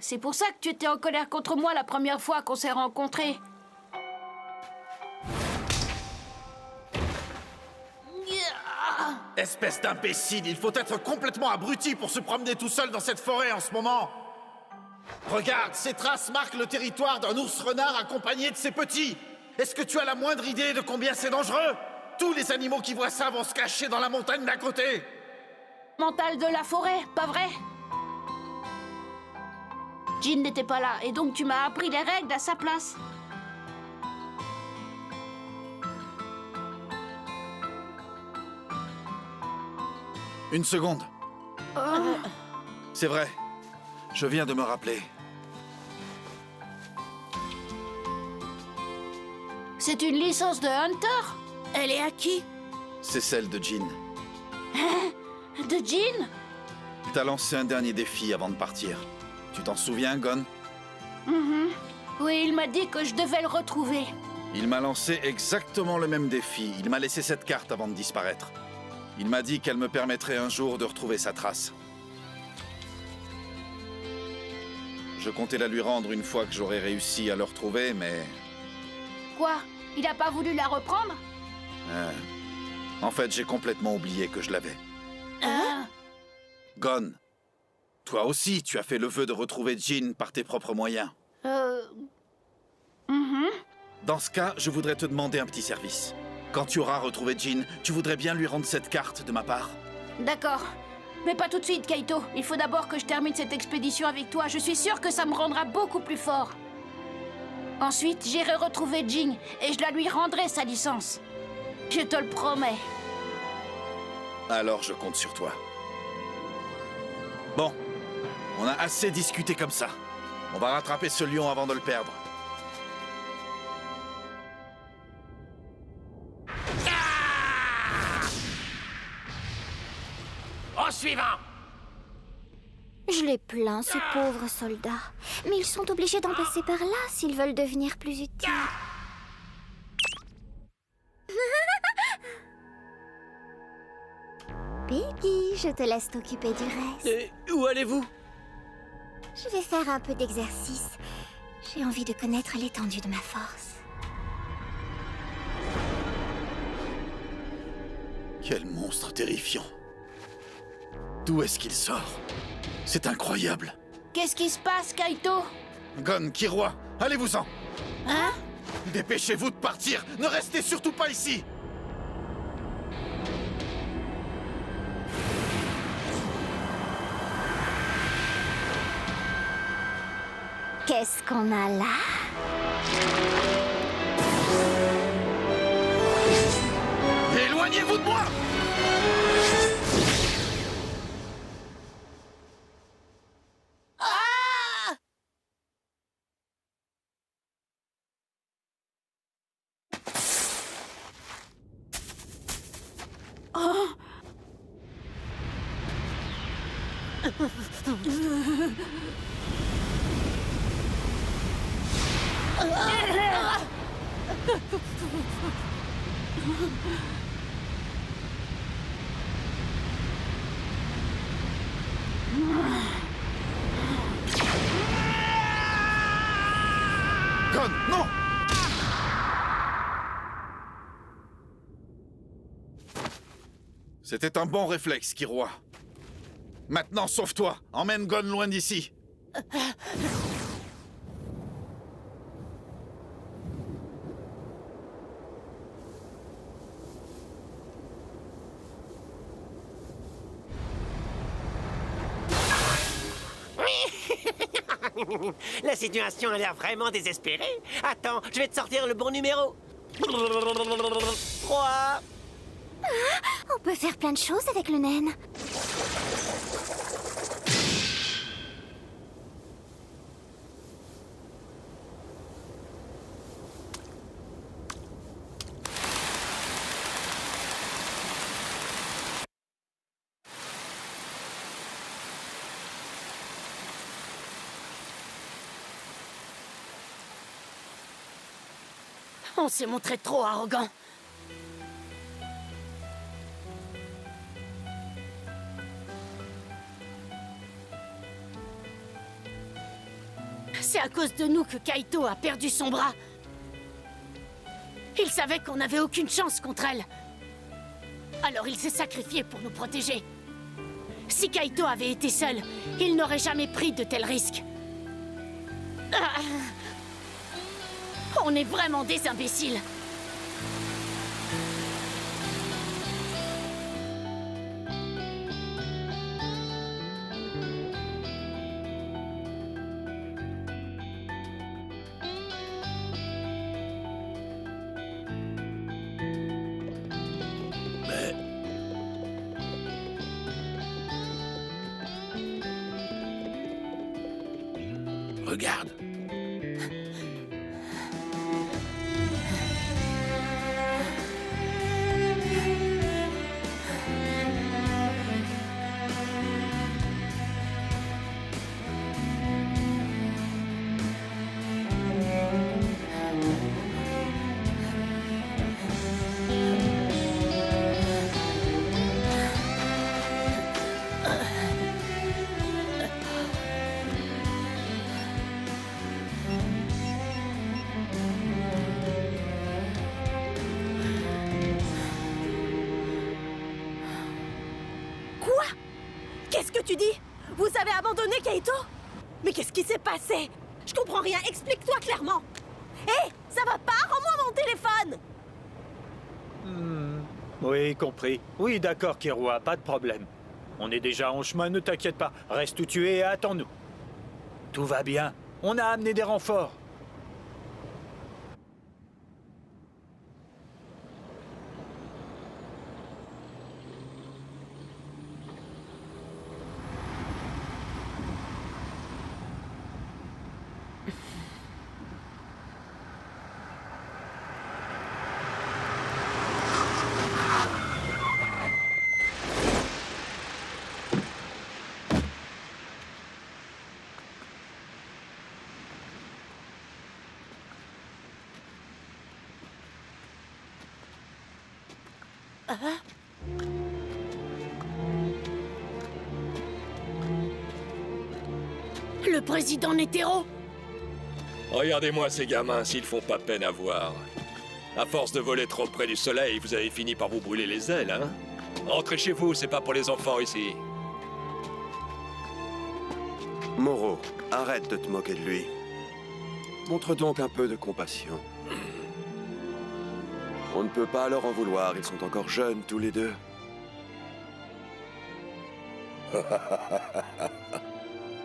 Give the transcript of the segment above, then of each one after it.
C'est pour ça que tu étais en colère contre moi la première fois qu'on s'est rencontrés. Espèce d'imbécile, il faut être complètement abruti pour se promener tout seul dans cette forêt en ce moment. Regarde, ces traces marquent le territoire d'un ours-renard accompagné de ses petits. Est-ce que tu as la moindre idée de combien c'est dangereux? Tous les animaux qui voient ça vont se cacher dans la montagne d'à côté. Mental de la forêt, pas vrai? Jean n'était pas là, et donc tu m'as appris les règles à sa place. Une seconde. C'est vrai. Je viens de me rappeler. C'est une licence de Hunter? Elle est à qui? C'est celle de Jean. De Jean? T'as lancé un dernier défi avant de partir. Tu t'en souviens, Gon? Oui, il m'a dit que je devais le retrouver. Il m'a lancé exactement le même défi. Il m'a laissé cette carte avant de disparaître. Il m'a dit qu'elle me permettrait un jour de retrouver sa trace. Je comptais la lui rendre une fois que j'aurais réussi à le retrouver, mais... Quoi? Il a pas voulu la reprendre? En fait, j'ai complètement oublié que je l'avais. Gon, toi aussi, tu as fait le vœu de retrouver Jean par tes propres moyens. Dans ce cas, je voudrais te demander un petit service. Quand tu auras retrouvé Jean, tu voudrais bien lui rendre cette carte de ma part? D'accord. Mais pas tout de suite, Kaito. Il faut d'abord que je termine cette expédition avec toi. Je suis sûre que ça me rendra beaucoup plus fort. Ensuite, j'irai retrouver Jean et je la lui rendrai sa licence. Je te le promets. Alors je compte sur toi. Bon, on a assez discuté comme ça. On va rattraper ce lion avant de le perdre. Au suivant! Je les plains, ces pauvres soldats. Mais ils sont obligés d'en passer par là s'ils veulent devenir plus utiles. Peggy, je te laisse t'occuper du reste. Où allez-vous? Je vais faire un peu d'exercice. J'ai envie de connaître l'étendue de ma force. Quel monstre terrifiant. D'où est-ce qu'il sort? C'est incroyable. Qu'est-ce qui se passe, Kaito? Gon, Killua, allez-vous-en. Hein? Dépêchez-vous de partir. Ne restez surtout pas ici. Qu'est-ce qu'on a là? Éloignez-vous de moi! Gon, non! C'était un bon réflexe, Killua. Maintenant, sauve-toi. Emmène Gon loin d'ici. La situation a l'air vraiment désespérée. Attends, je vais te sortir le bon numéro. 3. On peut faire plein de choses avec le naine. On s'est montré trop arrogant. C'est à cause de nous que Kaito a perdu son bras. Il savait qu'on n'avait aucune chance contre elle. Alors il s'est sacrifié pour nous protéger. Si Kaito avait été seul, il n'aurait jamais pris de tels risques. Ah. On est vraiment des imbéciles. Regarde. Qu'est-ce que tu dis? Vous avez abandonné Kaito? Mais qu'est-ce qui s'est passé? Je comprends rien, explique-toi clairement. Hé, ça va pas? Rends-moi mon téléphone! Oui, compris. Oui, d'accord, Killua, pas de problème. On est déjà en chemin, ne t'inquiète pas. Reste où tu es et attends-nous. Tout va bien. On a amené des renforts. Le président Netero. Regardez-moi ces gamins s'ils font pas peine à voir. À force de voler trop près du soleil, vous avez fini par vous brûler les ailes, hein? Rentrez chez vous, c'est pas pour les enfants ici. Moro, arrête de te moquer de lui. Montre donc un peu de compassion. On ne peut pas leur en vouloir, ils sont encore jeunes tous les deux.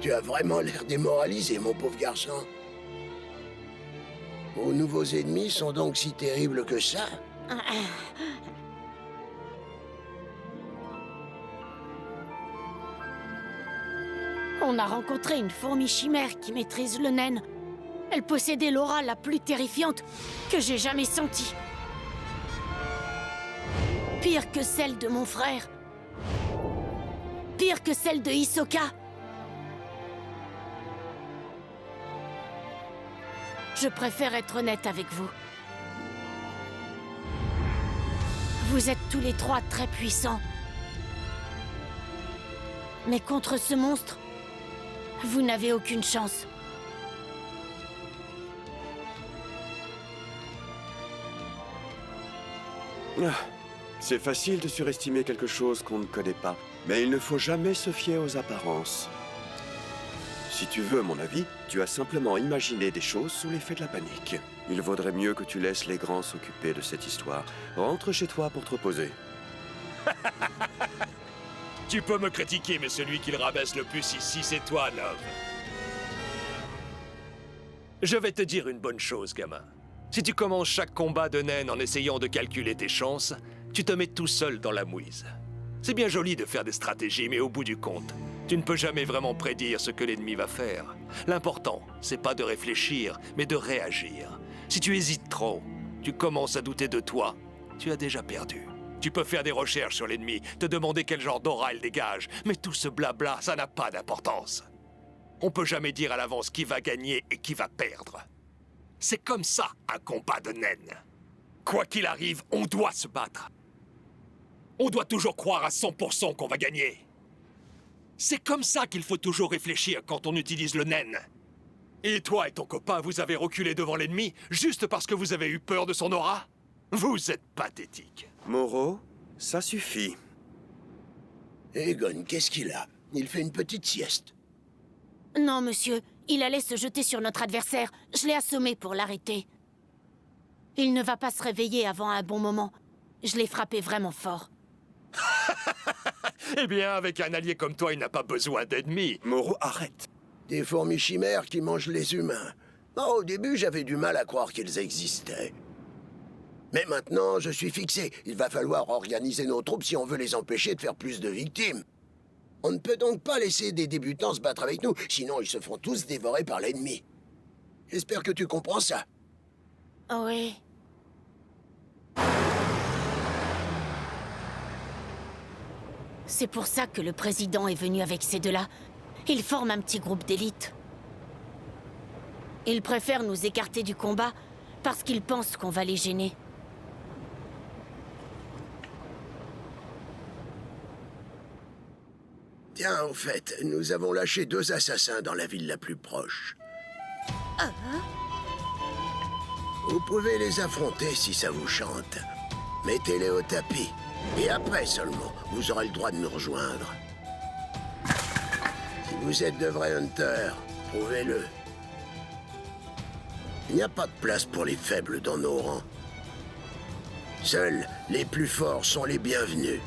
Tu as vraiment l'air démoralisé, mon pauvre garçon. Vos nouveaux ennemis sont donc si terribles que ça? On a rencontré une fourmi chimère qui maîtrise le naine. Elle possédait l'aura la plus terrifiante que j'ai jamais sentie. Pire que celle de mon frère. Pire que celle de Hisoka. Je préfère être honnête avec vous. Vous êtes tous les trois très puissants. Mais contre ce monstre, vous n'avez aucune chance. C'est facile de surestimer quelque chose qu'on ne connaît pas, mais il ne faut jamais se fier aux apparences. Si tu veux mon avis, tu as simplement imaginé des choses sous l'effet de la panique. Il vaudrait mieux que tu laisses les grands s'occuper de cette histoire. Rentre chez toi pour te reposer. Tu peux me critiquer, mais celui qui le rabaisse le plus ici, c'est toi, Love. Je vais te dire une bonne chose, gamin. Si tu commences chaque combat de naine en essayant de calculer tes chances, tu te mets tout seul dans la mouise. C'est bien joli de faire des stratégies, mais au bout du compte, tu ne peux jamais vraiment prédire ce que l'ennemi va faire. L'important, c'est pas de réfléchir, mais de réagir. Si tu hésites trop, tu commences à douter de toi, tu as déjà perdu. Tu peux faire des recherches sur l'ennemi, te demander quel genre d'aura il dégage, mais tout ce blabla, ça n'a pas d'importance. On peut jamais dire à l'avance qui va gagner et qui va perdre. C'est comme ça, un combat de naine. Quoi qu'il arrive, on doit se battre. On doit toujours croire à 100% qu'on va gagner. C'est comme ça qu'il faut toujours réfléchir quand on utilise le naine. Et toi et ton copain, vous avez reculé devant l'ennemi juste parce que vous avez eu peur de son aura? Vous êtes pathétique. Moreau, ça suffit. Egon, qu'est-ce qu'il a? Il fait une petite sieste. Non, monsieur. Il allait se jeter sur notre adversaire. Je l'ai assommé pour l'arrêter. Il ne va pas se réveiller avant un bon moment. Je l'ai frappé vraiment fort. Eh bien, avec un allié comme toi, il n'a pas besoin d'ennemis. Moreau, arrête. Des fourmis chimères qui mangent les humains. Oh, au début, j'avais du mal à croire qu'ils existaient. Mais maintenant, je suis fixé. Il va falloir organiser nos troupes si on veut les empêcher de faire plus de victimes. On ne peut donc pas laisser des débutants se battre avec nous, sinon ils se feront tous dévorer par l'ennemi. J'espère que tu comprends ça. Oui. C'est pour ça que le président est venu avec ces deux-là. Ils forment un petit groupe d'élite. Ils préfèrent nous écarter du combat parce qu'ils pensent qu'on va les gêner. Tiens, au fait, nous avons lâché 2 assassins dans la ville la plus proche. Vous pouvez les affronter si ça vous chante. Mettez-les au tapis. Et après seulement, vous aurez le droit de nous rejoindre. Si vous êtes de vrais hunters, prouvez-le. Il n'y a pas de place pour les faibles dans nos rangs. Seuls les plus forts sont les bienvenus.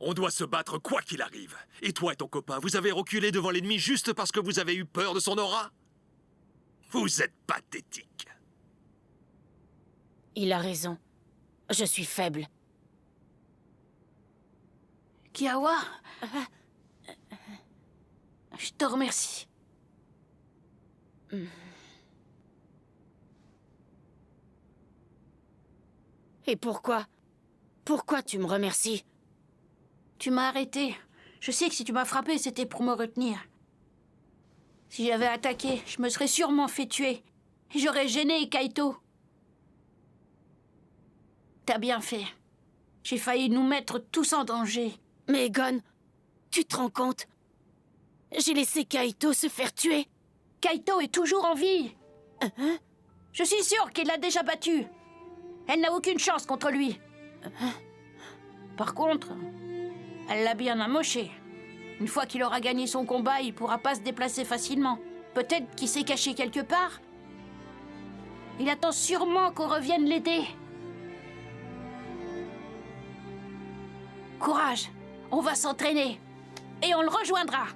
On doit se battre quoi qu'il arrive. Et toi et ton copain, vous avez reculé devant l'ennemi juste parce que vous avez eu peur de son aura? Vous êtes pathétique. Il a raison. Je suis faible. Kiawa, je te remercie. Et pourquoi? Pourquoi tu me remercies? Tu m'as arrêté. Je sais que si tu m'as frappé, c'était pour me retenir. Si j'avais attaqué, je me serais sûrement fait tuer. Et j'aurais gêné Kaito. T'as bien fait. J'ai failli nous mettre tous en danger. Mais Egon, tu te rends compte? J'ai laissé Kaito se faire tuer. Kaito est toujours en vie. Je suis sûre qu'il l'a déjà battu. Elle n'a aucune chance contre lui. Par contre, elle l'a bien amoché. Une fois qu'il aura gagné son combat, il pourra pas se déplacer facilement. Peut-être qu'il s'est caché quelque part. Il attend sûrement qu'on revienne l'aider. Courage, on va s'entraîner. Et on le rejoindra.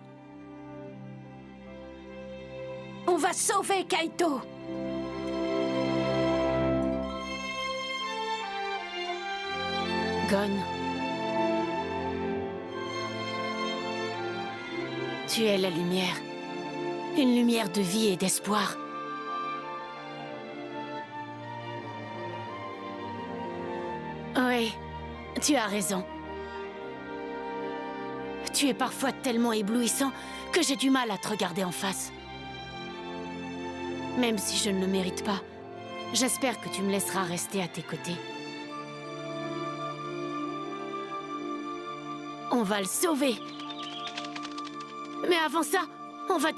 On va sauver Kaito. Gon. Tu es la lumière. Une lumière de vie et d'espoir. Oui, tu as raison. Tu es parfois tellement éblouissant que j'ai du mal à te regarder en face. Même si je ne le mérite pas, j'espère que tu me laisseras rester à tes côtés. On va le sauver. Mais avant ça, on va